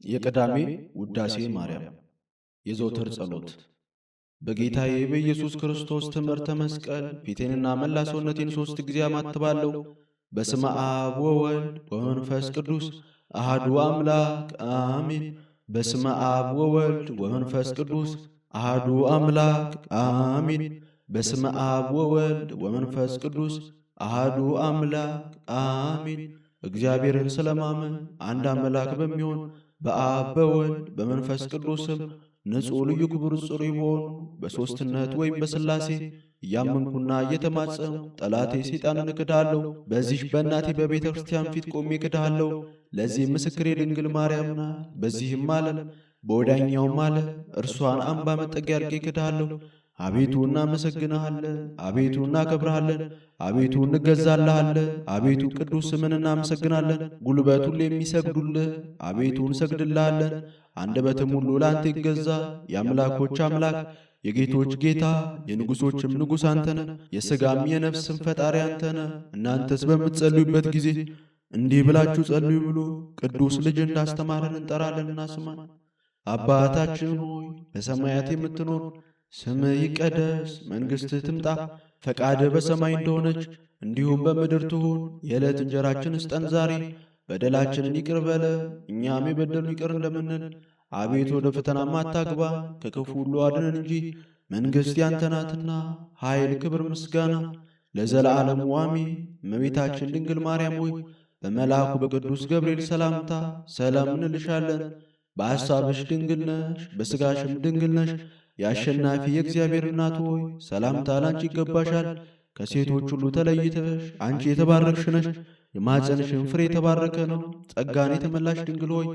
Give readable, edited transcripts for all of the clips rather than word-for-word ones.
የቅዳሜ ውዳሴ ማርያም የዘወትር ጸሎት። በጌታዬ በኢየሱስ ክርስቶስ ትምህርተ መስቀል ፊቴንና መላ ሰውነቴን 3 ጊዜ አማትባለሁ። በስመ አብ ወወልድ ወመንፈስ ቅዱስ አሐዱ አምላክ አሜን። በስመ አብ ወወልድ ወመንፈስ ቅዱስ አሐዱ አምላክ አሜን። በስመ አብ ወወልድ ወመንፈስ ቅዱስ አሐዱ አምላክ አሜን። እግዚአብሔርን ስለማመን አንድ አምላክ በሚሆን በአብ በወልድ በመንፈስ ቅዱስም ንጹሕ ልዩ ክቡር ጽሩይ በሆኑ በሦስትነት ወይም በሥላሴ እያመንኩና እየተማጸንኩ ጠላቴ ሰይጣንን እክዳለሁ። በዚህ በእናቴ በቤተ ክርስቲያን ፊት ቆሜ እክድሃለሁ። ለዚህ ምስክሬ ድንግል ማርያም ናት። በዚህም ዓለም በወዳኛውም ዓለም እርሷን አምባ መጠጊያ አድርጌ እክድሃለሁ። አቤቱ እናመሰግንሃለን፣ አቤቱ እናከብርሃለን፣ አቤቱ እንገዛልሃለን። አቤቱ ቅዱስ ስምን እናመሰግናለን። ጉልበት ሁሉ የሚሰግዱልህ አቤቱ እንሰግድልሃለን። አንደበትም ሁሉ ለአንተ ይገዛ። የአምላኮች አምላክ የጌቶች ጌታ የንጉሶችም ንጉሥ አንተነ፣ የሥጋም የነፍስም ፈጣሪ አንተነ። እናንተስ በምትጸልዩበት ጊዜ እንዲህ ብላችሁ ጸልዩ ብሎ ቅዱስ ልጅ እንዳስተማረን እንጠራለንና ስማን። አባታችን ሆይ በሰማያት የምትኖር ስምህ ይቀደስ፣ መንግሥትህ ትምጣ፣ ፈቃድህ በሰማይ እንደሆነች እንዲሁም በምድር ትሁን። የዕለት እንጀራችንን ስጠን ዛሬ፣ በደላችንን ይቅር በለን እኛም የበደሉንን ይቅር እንደምንል። አቤቱ ወደ ፈተናም አታግባን ከክፉ ሁሉ አድነን እንጂ መንግሥት ያንተ ናትና፣ ኃይል፣ ክብር፣ ምስጋና ለዘላለሙ አሜን። እመቤታችን ድንግል ማርያም ሆይ በመልአኩ በቅዱስ ገብርኤል ሰላምታ ሰላም እንልሻለን። በሐሳብሽ ድንግል ነሽ፣ በሥጋሽም ድንግል ነሽ። የአሸናፊ የእግዚአብሔር እናት ሆይ ሰላምታ ላንቺ ይገባሻል። ከሴቶች ሁሉ ተለይተሽ አንቺ የተባረክሽ ነሽ፣ የማኅፀንሽን ፍሬ የተባረከ ነው። ጸጋን የተመላሽ ድንግል ሆይ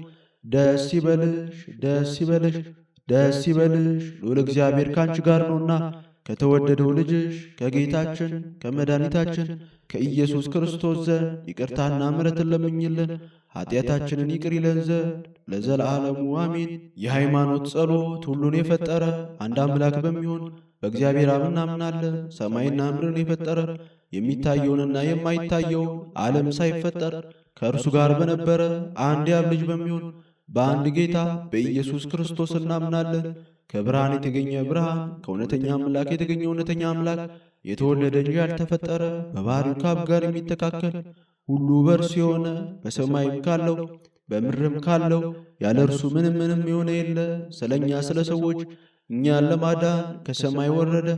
ደስ ይበልሽ፣ ደስ ይበልሽ፣ ደስ ይበልሽ፣ ልዑል እግዚአብሔር ከአንቺ ጋር ነውና ከተወደደው ልጅሽ ከጌታችን ከመድኃኒታችን ከኢየሱስ ክርስቶስ ዘንድ ይቅርታና ምሕረትን ለምኝልን ኃጢአታችንን ይቅር ይለን ዘንድ ለዘላለሙ አሜን። የሃይማኖት ጸሎት። ሁሉን የፈጠረ አንድ አምላክ በሚሆን በእግዚአብሔር አብ እናምናለን። ሰማይና ምድርን የፈጠረ የሚታየውንና የማይታየውን ዓለም ሳይፈጠር ከእርሱ ጋር በነበረ አንድ የአብ ልጅ በሚሆን በአንድ ጌታ በኢየሱስ ክርስቶስ እናምናለን። ከብርሃን የተገኘ ብርሃን፣ ከእውነተኛ አምላክ የተገኘ እውነተኛ አምላክ፣ የተወለደ እንጂ ያልተፈጠረ፣ በባሕሪው ከአብ ጋር የሚተካከል፣ ሁሉ በእርሱ የሆነ፣ በሰማይም ካለው በምድርም ካለው ያለ እርሱ ምንም የሆነ የለ። ስለ እኛ ስለ ሰዎች እኛን ለማዳን ከሰማይ ወረደ።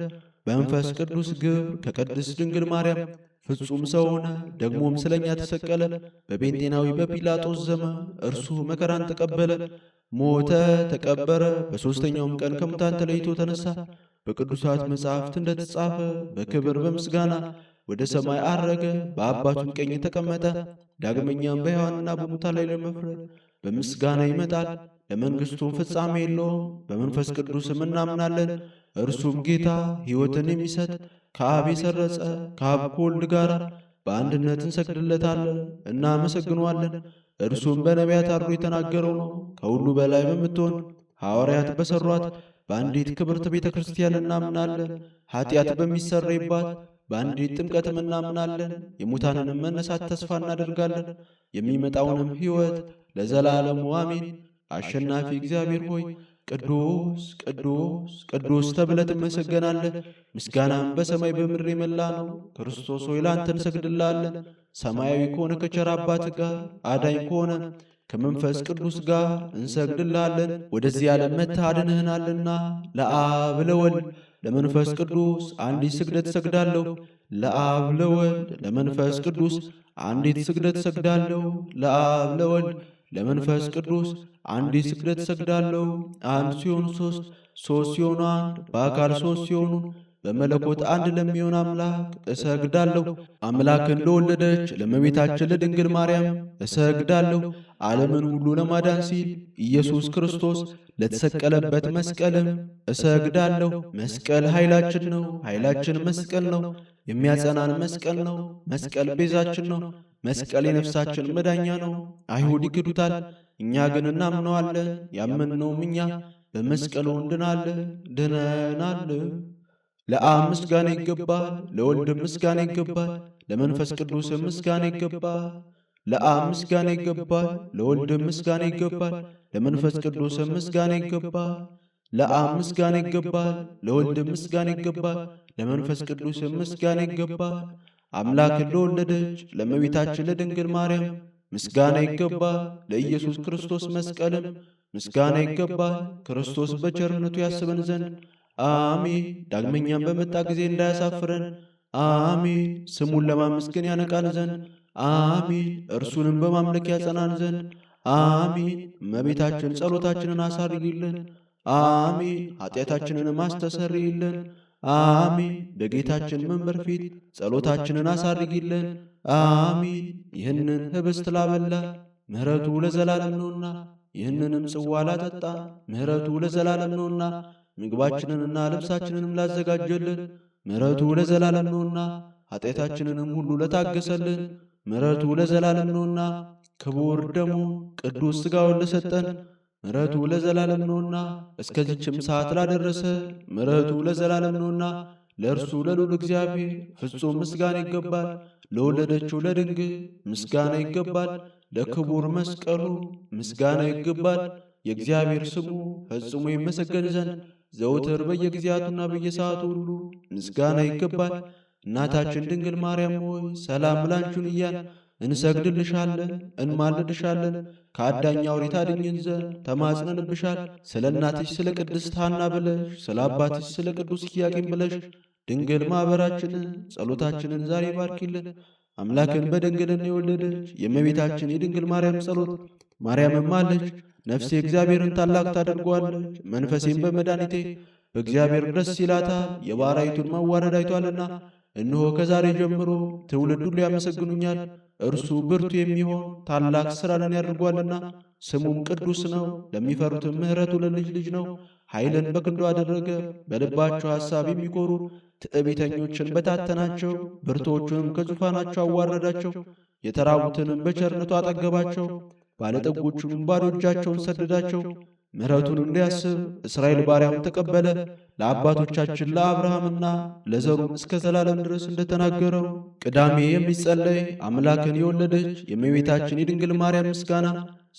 በመንፈስ ቅዱስ ግብር ከቅድስት ድንግል ማርያም ፍጹም ሰው ሆነ። ደግሞም ስለ እኛ ተሰቀለ። በጴንጤናዊ በጲላጦስ ዘመን እርሱ መከራን ተቀበለ፣ ሞተ፣ ተቀበረ። በሦስተኛውም ቀን ከሙታን ተለይቶ ተነሣ። በቅዱሳት መጻሕፍት እንደተጻፈ በክብር በምስጋና ወደ ሰማይ አረገ፣ በአባቱም ቀኝ ተቀመጠ። ዳግመኛም በሕያዋንና በሙታን ላይ ለመፍረድ በምስጋና ይመጣል። ለመንግሥቱም ፍጻሜ የለውም። በመንፈስ ቅዱስም እናምናለን። እርሱም ጌታ ሕይወትን የሚሰጥ ከአብ የሰረጸ ከአብ ከወልድ ጋር በአንድነት እንሰግድለታለን እናመሰግነዋለን። እርሱም በነቢያት አድሮ የተናገረው ነው። ከሁሉ በላይ በምትሆን ሐዋርያት በሠሯት በአንዲት ክብርት ቤተ ክርስቲያን እናምናለን። ኀጢአት በሚሰረይባት በአንዲት ጥምቀትም እናምናለን። የሙታንንም መነሳት ተስፋ እናደርጋለን። የሚመጣውንም ሕይወት ለዘላለሙ አሜን። አሸናፊ እግዚአብሔር ሆይ ቅዱስ ቅዱስ ቅዱስ ተብለህ ትመሰገናለህ። ምስጋናም በሰማይ በምድር የመላ ነው። ክርስቶስ ሆይ ለአንተ እንሰግድልሃለን። ሰማያዊ ከሆነ ከቸር አባትህ ጋር አዳኝ ከሆነ ከመንፈስ ቅዱስ ጋር እንሰግድልሃለን። ወደዚህ ዓለም መጥተህ አድነህናልና ለአብ ለወልድ ለመንፈስ ቅዱስ አንዲት ስግደት እሰግዳለሁ። ለአብ ለወልድ ለመንፈስ ቅዱስ አንዲት ስግደት እሰግዳለሁ። ለአብ ለወልድ ለመንፈስ ቅዱስ አንዲት ስግደት እሰግዳለሁ። አንድ ሲሆኑ ሦስት፣ ሦስት ሲሆኑ አንድ፣ በአካል ሦስት ሲሆኑ በመለኮት አንድ ለሚሆን አምላክ እሰግዳለሁ። አምላክን ለወለደች ለእመቤታችን ለድንግል ማርያም እሰግዳለሁ። ዓለምን ሁሉ ለማዳን ሲል ኢየሱስ ክርስቶስ ለተሰቀለበት መስቀልም እሰግዳለሁ። መስቀል ኃይላችን ነው። ኃይላችን መስቀል ነው። የሚያጸናን መስቀል ነው። መስቀል ቤዛችን ነው። መስቀል የነፍሳችን መዳኛ ነው። አይሁድ ይክዱታል፣ እኛ ግን እናምነዋለን። ያመንነውም እኛ በመስቀሉ እንድናለን፣ ድነናል። ለአብ ምስጋና ይገባል፣ ለወልድ ምስጋና ይገባል፣ ለመንፈስ ቅዱስ ምስጋና ይገባል። ለአብ ምስጋና ይገባል፣ ለወልድ ምስጋና ይገባል፣ ለመንፈስ ቅዱስ ምስጋና ይገባል። ለአብ ምስጋና ይገባል። ለወልድ ምስጋና ይገባል። ለመንፈስ ቅዱስ ምስጋና ይገባል። አምላክን ለወለደች ለእመቤታችን ለድንግል ማርያም ምስጋና ይገባል። ለኢየሱስ ክርስቶስ መስቀልም ምስጋና ይገባል። ክርስቶስ በቸርነቱ ያስበን ዘንድ አሜን። ዳግመኛም በመጣ ጊዜ እንዳያሳፍረን አሜን። ስሙን ለማመስገን ያነቃን ዘንድ አሜን። እርሱንም በማምለክ ያጸናን ዘንድ አሜን። እመቤታችን ጸሎታችንን አሳርጊልን አሜን። ኃጢአታችንንም አስተሰርይልን አሜን። በጌታችን መንበር ፊት ጸሎታችንን አሳርጊልን አሜን። ይህንን ኅብስት ላበላ ምሕረቱ ለዘላለም ነውና፣ ይህንንም ጽዋ ላጠጣ ምሕረቱ ለዘላለም ነውና፣ ምግባችንንና ልብሳችንንም ላዘጋጀልን ምሕረቱ ለዘላለም ነውና፣ ኃጢአታችንንም ሁሉ ለታገሰልን ምሕረቱ ለዘላለም ነውና፣ ክቡር ደሙን ቅዱስ ሥጋውን ለሰጠን ምሕረቱ ለዘላለም ነውና፣ እስከዚችም ሰዓት ላደረሰ ምሕረቱ ለዘላለም ነውና፣ ለእርሱ ለልዑል እግዚአብሔር ፍጹም ምስጋና ይገባል። ለወለደችው ለድንግል ምስጋና ይገባል። ለክቡር መስቀሉ ምስጋና ይገባል። የእግዚአብሔር ስሙ ፈጽሞ ይመሰገን ዘንድ ዘውትር በየጊዜያቱና በየሰዓቱ ሁሉ ምስጋና ይገባል። እናታችን ድንግል ማርያም ሆይ ሰላም ላንቺን እያል እንሰግድልሻለን፣ እንማልድሻለን። ከአዳኝ አውሬ ታድኝን ዘንድ ተማጽነንብሻል። ስለ እናትሽ ስለ ቅድስት ሐና ብለሽ፣ ስለ አባትሽ ስለ ቅዱስ ኢያቄም ብለሽ ድንግል ማኅበራችንን ጸሎታችንን ዛሬ ባርኪልን። አምላክን በድንግልና የወለደች የእመቤታችን የድንግል ማርያም ጸሎት ማርያምም አለች። ነፍሴ እግዚአብሔርን ታላቅ ታደርገዋለች፣ መንፈሴም በመድኃኒቴ በእግዚአብሔር ደስ ይላታል። የባሪያይቱን መዋረድ አይቶአልና፣ እነሆ ከዛሬ ጀምሮ ትውልድ ሁሉ ያመሰግኑኛል። እርሱ ብርቱ የሚሆን ታላቅ ሥራን ያደርጓልና፣ ስሙም ቅዱስ ነው። ለሚፈሩትም ምሕረቱ ለልጅ ልጅ ነው። ኃይልን በክንዱ አደረገ። በልባቸው ሐሳብ የሚኮሩ ትዕቢተኞችን በታተናቸው። ብርቶቹንም ከዙፋናቸው አዋረዳቸው። የተራቡትንም በቸርነቱ አጠገባቸው። ባለጠጎቹንም ባዶ እጃቸውን ሰደዳቸው። ምሕረቱን እንዲያስብ እስራኤል ባሪያውን ተቀበለ። ለአባቶቻችን ለአብርሃምና ለዘሩም እስከ ዘላለም ድረስ እንደተናገረው ቅዳሜ የሚጸለይ አምላክን የወለደች የእመቤታችን የድንግል ማርያም ምስጋና።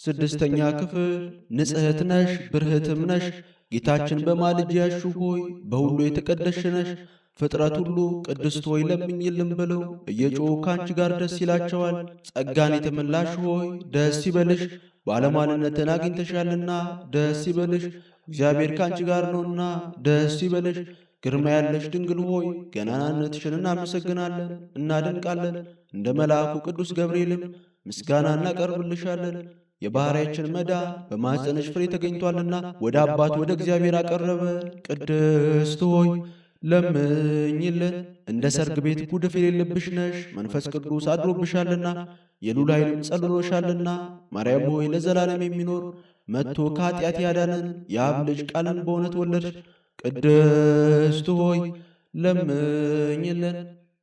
ስድስተኛ ክፍል። ንጽሕት ነሽ ብርህትም ነሽ ጌታችን በማልጅ ያሹ ሆይ በሁሉ የተቀደስሽ ነሽ። ፍጥረት ሁሉ ቅድስት ሆይ ለምኝልን ብለው እየጮኹ ከአንቺ ጋር ደስ ይላቸዋል። ጸጋን የተመላሽ ሆይ ደስ ይበልሽ፣ ባለሟልነትን አግኝተሻልና ደስ ይበልሽ። እግዚአብሔር ከአንቺ ጋር ነውና ደስ ይበልሽ። ግርማ ያለሽ ድንግል ሆይ ገናናነትሽን እናመሰግናለን እናደንቃለን። እንደ መልአኩ ቅዱስ ገብርኤልም ምስጋና እናቀርብልሻለን። የባሕርያችን መዳን በማኅፀንሽ ፍሬ ተገኝቷልና ወደ አባት ወደ እግዚአብሔር አቀረበ። ቅድስት ሆይ ለምኝልን። እንደ ሰርግ ቤት ጉድፍ የሌለብሽ ነሽ፣ መንፈስ ቅዱስ አድሮብሻልና የልዑል ኃይልም ጸልሎሻልና። ማርያም ሆይ ለዘላለም የሚኖር መጥቶ ከኃጢአት ያዳነን የአብ ልጅ ቃልን በእውነት ወለድሽ። ቅድስት ሆይ ለምኝልን።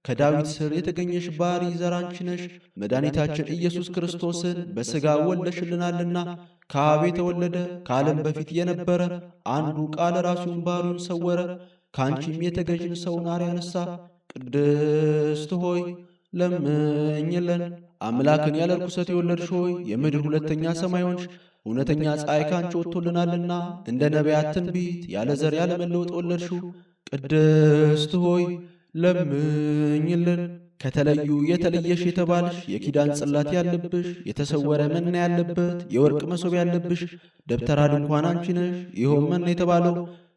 ከዳዊት ስር የተገኘሽ ባሕርይ ዘር አንቺ ነሽ። መድኃኒታችን ኢየሱስ ክርስቶስን በሥጋ ወልደሽልናልና ከአብ የተወለደ ከዓለም በፊት የነበረ አንዱ ቃል ራሱን ባሕርዩን ሰወረ። ከአንቺም የተገዥን ሰውን አርአያ አነሣ። ቅድስት ሆይ ለምኝልን። አምላክን ያለ ርኵሰት የወለድሽ ሆይ የምድር ሁለተኛ ሰማይ ሆንሽ። እውነተኛ ፀሐይ ከአንቺ ወጥቶልናልና እንደ ነቢያት ትንቢት ያለ ዘር ያለ መለወጥ ወለድሽው። ቅድስት ሆይ ለምኝልን። ከተለዩ የተለየሽ የተባልሽ የኪዳን ጽላት ያለብሽ የተሰወረ መና ያለበት የወርቅ መሶብ ያለብሽ ደብተራ ድንኳን አንቺ ነሽ። ይኸውም መና የተባለው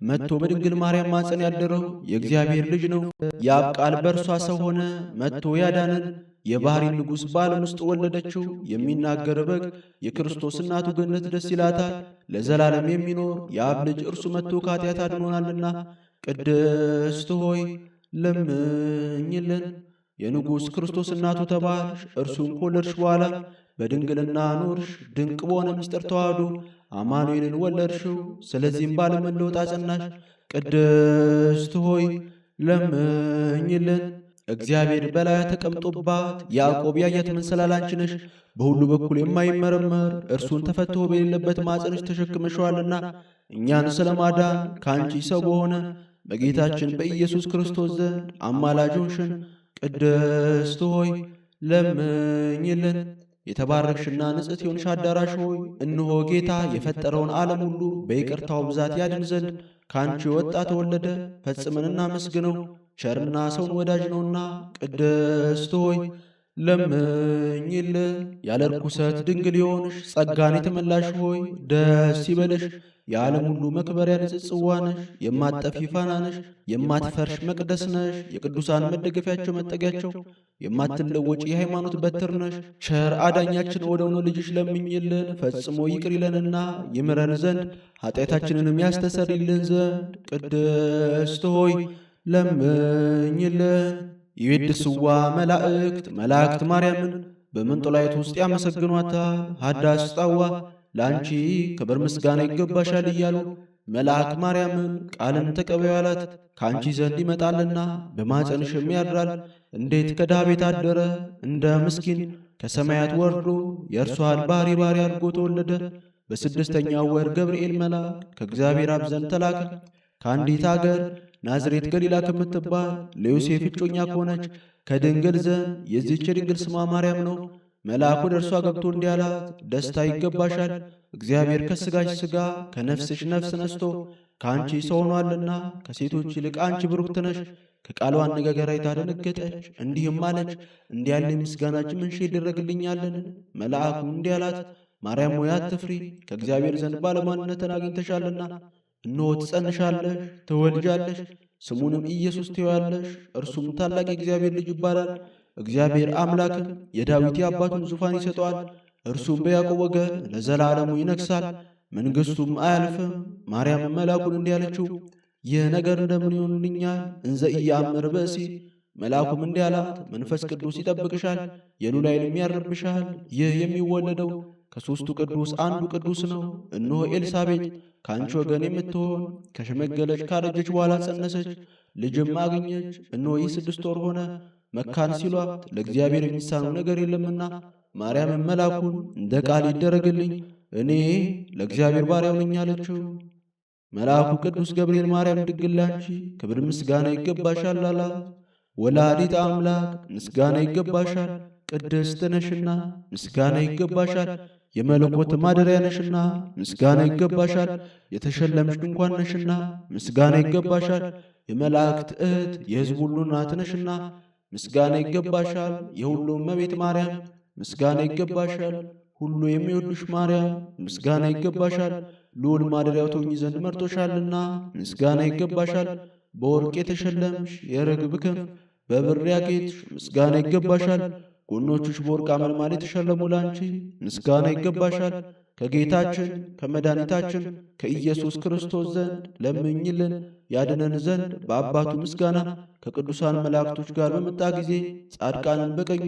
መጥቶ በድንግል ማርያም ማፀን ያደረው የእግዚአብሔር ልጅ ነው። የአብ ቃል በእርሷ ሰው ሆነ መጥቶ ያዳነን። የባሕርይ ንጉሥ በዓለም ውስጥ ወለደችው። የሚናገር በግ የክርስቶስ እናቱ ገነት ደስ ይላታል። ለዘላለም የሚኖር የአብ ልጅ እርሱ መጥቶ ከኃጢአት አድኖናልና። ቅድስት ሆይ ለምኝልን። የንጉሥ ክርስቶስ እናቱ ተባልሽ። እርሱን ከወለድሽ በኋላ በድንግልና ኖርሽ። ድንቅ በሆነ ምስጢር ተዋህዶ አማኑኤልን ወለድሽው። ስለዚህም ባለመለወጥ አጸናሽ። ቅድስት ሆይ ለምኝልን። እግዚአብሔር በላያ ተቀምጦባት ያዕቆብ ያያት መሰላል አንቺ ነሽ። በሁሉ በኩል የማይመረመር እርሱን ተፈትቶ በሌለበት ማፀንሽ ተሸክመሸዋልና እኛን ስለማዳን ከአንቺ ሰው በሆነ በጌታችን በኢየሱስ ክርስቶስ ዘንድ አማላጅ ሆንሽን። ቅድስት ሆይ ለምኝልን። የተባረክሽና ንጽሕት የሆንሽ አዳራሽ ሆይ እነሆ ጌታ የፈጠረውን ዓለም ሁሉ በይቅርታው ብዛት ያድን ዘንድ ከአንቺ ወጣ ተወለደ። ፈጽመን እናመስግነው፣ ቸርና ሰውን ወዳጅ ነውና። ቅድስት ሆይ ለምኝልን። ያለ ርኩሰት ድንግል የሆንሽ ጸጋን የተመላሽ ሆይ ደስ ይበልሽ። የዓለም ሁሉ መክበሪያ ንጽሕት ጽዋ ነሽ። የማትጠፊ ፋና ነሽ። የማትፈርሽ መቅደስ ነሽ። የቅዱሳን መደገፊያቸው መጠጊያቸው፣ የማትለወጪ የሃይማኖት በትር ነሽ። ቸር አዳኛችን ወደ ሆነው ልጅሽ ለምኝልን። ፈጽሞ ይቅር ይለንና ይምረን ዘንድ ኃጢአታችንንም ያስተሰርይልን ዘንድ ቅድስት ሆይ ለምኝልን። ይቤድስዋ መላእክት ማርያምን በመንጦላይት ውስጥ ያመሰግኗታል። ሀዳስ ጻዋ ለአንቺ ክብር ምስጋና ይገባሻል እያሉ መልአክ ማርያምን ቃልን ተቀበዩ አላት። ከአንቺ ዘንድ ይመጣልና በማፀንሽም ያድራል። እንዴት ከድሃ ቤት አደረ እንደ ምስኪን ከሰማያት ወርዶ የእርሷን ባሕሪ አድርጎ ተወለደ። በስድስተኛው ወር ገብርኤል መልአክ ከእግዚአብሔር አብ ዘንድ ተላከ። ከአንዲት አገር ናዝሬት ገሊላ ከምትባል ለዮሴፍ እጮኛ ከሆነች ከድንግል ዘንድ የዚህች ድንግል ስሟ ማርያም ነው። መልአኩ ወደ እርሷ ገብቶ እንዲህ አላት፣ ደስታ ይገባሻል፣ እግዚአብሔር ከሥጋሽ ሥጋ ከነፍስሽ ነፍስ ነስቶ ከአንቺ ሰው ሆኗልና ከሴቶች ይልቅ አንቺ ብሩክት ነሽ። ከቃሉ አነጋገር አይታ ደነገጠች፣ እንዲህም አለች፣ እንዲህ ያለ ምስጋናች ምንሽ ይደረግልኛልን? መልአኩ እንዲህ አላት፣ ማርያም ሆይ አትፍሪ፣ ከእግዚአብሔር ዘንድ ባለሟልነትን አግኝተሻልና እነሆ ትጸንሻለሽ፣ ትወልጃለሽ፣ ስሙንም ኢየሱስ ትዪዋለሽ። እርሱም ታላቅ የእግዚአብሔር ልጅ ይባላል። እግዚአብሔር አምላክም የዳዊት የአባቱን ዙፋን ይሰጠዋል። እርሱም በያዕቆብ ወገን ለዘላለሙ ይነግሣል፣ መንግሥቱም አያልፍም። ማርያም መልአኩን እንዲህ አለችው፣ ይህ ነገር እንደምን ይሆንልኛል? እንዘ ኢየአምር ብእሲ። መልአኩም እንዲህ አላት፣ መንፈስ ቅዱስ ይጠብቅሻል፣ የልዑል ኃይልም ያድርብሻል። ይህ የሚወለደው ከሦስቱ ቅዱስ አንዱ ቅዱስ ነው። እነሆ ኤልሳቤጥ ከአንቺ ወገን የምትሆን ከሸመገለች ካረጀች በኋላ ጸነሰች፣ ልጅም አገኘች። እነሆ ይህ 6 ወር ሆነ፣ መካን ሲሏት ለእግዚአብሔር የሚሳነው ነገር የለምና። ማርያምን መልአኩን እንደ ቃል ይደረግልኝ፣ እኔ ለእግዚአብሔር ባሪያው ነኝ አለችው። መልአኩ ቅዱስ ገብርኤል ማርያም ድንግል ላንቺ ክብር ምስጋና ይገባሻል አላት። ወላዲተ አምላክ ምስጋና ይገባሻል፣ ቅድስት ነሽና ምስጋና ይገባሻል። የመለኮት ማደሪያ ነሽና ምስጋና ይገባሻል። የተሸለምሽ ድንኳን ነሽና ምስጋና ይገባሻል። የመላእክት እህት የሕዝብ ሁሉ እናት ነሽና ምስጋና ይገባሻል። የሁሉም እመቤት ማርያም ምስጋና ይገባሻል። ሁሉ የሚወዱሽ ማርያም ምስጋና ይገባሻል። ልዑል ማደሪያው ትሆኚ ዘንድ መርጦሻልና ምስጋና ይገባሻል። በወርቅ የተሸለምሽ የርግብ ክንፍ በብር ያጌጥሽ ምስጋና ይገባሻል። ጎኖቹሽ በወርቅ አመልማል የተሸለሙ ላንቺ ምስጋና ይገባሻል። ከጌታችን ከመድኃኒታችን ከኢየሱስ ክርስቶስ ዘንድ ለምኝልን ያድነን ዘንድ በአባቱ ምስጋና ከቅዱሳን መላእክቶች ጋር በመጣ ጊዜ ጻድቃንን በቀኙ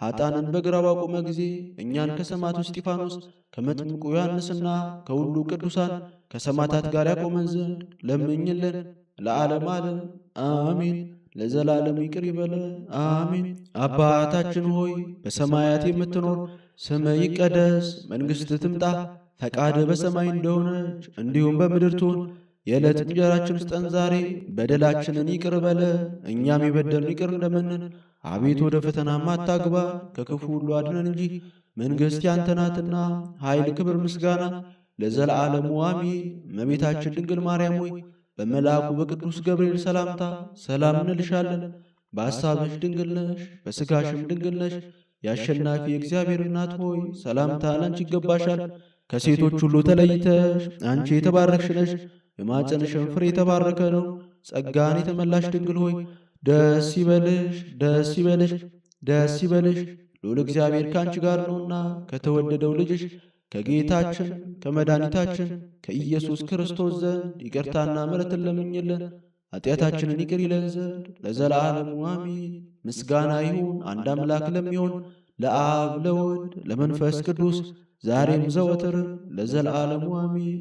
ኃጣንን በግራ ባቆመ ጊዜ እኛን ከሰማዕቱ እስጢፋኖስ ከመጥምቁ ዮሐንስና ከሁሉ ቅዱሳን ከሰማዕታት ጋር ያቆመን ዘንድ ለምኝልን። ለዓለም ዓለም አሜን። ለዘላለም ይቅር ይበለን አሜን። አባታችን ሆይ በሰማያት የምትኖር ስምህ ይቀደስ፣ መንግሥትህ ትምጣ፣ ፈቃድህ በሰማይ እንደሆነች እንዲሁም በምድር ትሁን። የዕለት እንጀራችንን ስጠን ዛሬ፣ በደላችንን ይቅር በለን እኛም የበደሉንን ይቅር እንደምንል። አቤቱ ወደ ፈተናም አታግባን ከክፉ ሁሉ አድነን እንጂ መንግሥት ያንተ ናትና፣ ኃይል፣ ክብር፣ ምስጋና ለዘላለሙ አሜን። እመቤታችን ድንግል ማርያም ሆይ በመልአኩ በቅዱስ ገብርኤል ሰላምታ ሰላም እንልሻለን። በሐሳብሽ ድንግል ነሽ፣ በሥጋሽም ድንግል ነሽ። የአሸናፊ የእግዚአብሔር እናት ሆይ ሰላምታ ላንቺ ይገባሻል። ከሴቶች ሁሉ ተለይተሽ አንቺ የተባረክሽ ነሽ፣ የማኅፀንሽም ፍሬ የተባረከ ነው። ጸጋን የተመላሽ ድንግል ሆይ ደስ ይበልሽ፣ ደስ ይበልሽ፣ ደስ ይበልሽ፣ ልዑል እግዚአብሔር ከአንቺ ጋር ነውና ከተወደደው ልጅሽ ከጌታችን ከመድኃኒታችን ከኢየሱስ ክርስቶስ ዘንድ ይቅርታና ምሕረትን ለምኝልን ኃጢአታችንን ይቅር ይለን ዘንድ ለዘላለሙ አሜን። ምስጋና ይሁን አንድ አምላክ ለሚሆን ለአብ ለወልድ ለመንፈስ ቅዱስ ዛሬም ዘወትርም ለዘላለሙ አሜን።